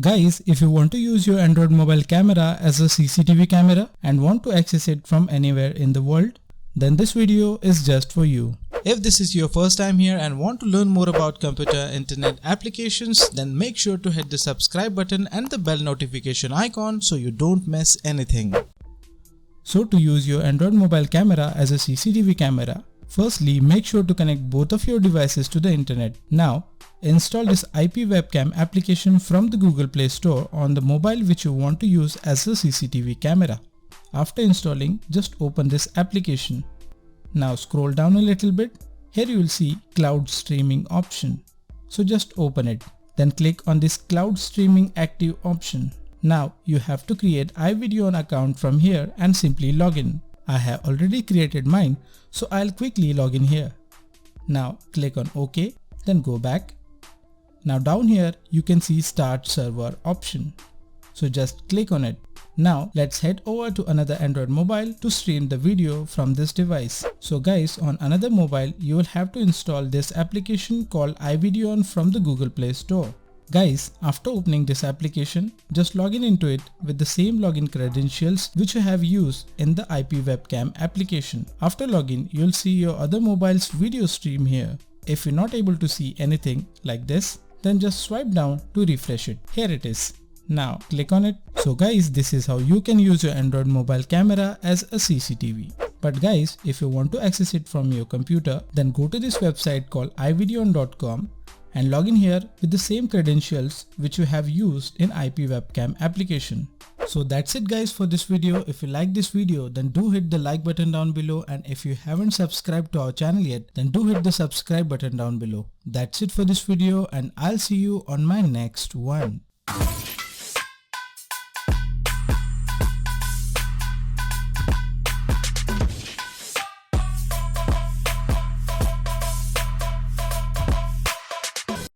Guys, if you want to use your Android mobile camera as a CCTV camera and want to access it from anywhere in the world, then this video is just for you. If this is your first time here and want to learn more about computer internet applications, then make sure to hit the subscribe button and the bell notification icon so you don't miss anything. So to use your Android mobile camera as a CCTV camera, firstly make sure to connect both of your devices to the internet. Now install this IP webcam application from the Google Play Store on the mobile which you want to use as a CCTV camera. After installing, just open this application. Now scroll down a little bit. Here you will see cloud streaming option. So just open it. Then click on this cloud streaming active option. Now you have to create iVideo account from here and simply log in. I have already created mine, so I'll quickly log in here. Now click on OK, then go back. Now down here you can see start server option. So just click on it. Now let's head over to another Android mobile to stream the video from this device. So guys, on another mobile you will have to install this application called iVideo from the Google Play Store. Guys, after opening this application, just log in into it with the same login credentials which you have used in the IP webcam application. After login, you'll see your other mobile's video stream here. If you're not able to see anything like this, then just swipe down to refresh it. Here it is. Now click on it. So guys, this is how you can use your Android mobile camera as a CCTV. But guys, if you want to access it from your computer, then go to this website called ivideo.com and log in here with the same credentials which you have used in IP webcam application. So that's it guys for this video. If you like this video, then do hit the like button down below, and if you haven't subscribed to our channel yet, then do hit the subscribe button down below. That's it for this video, and I'll see you on my next one.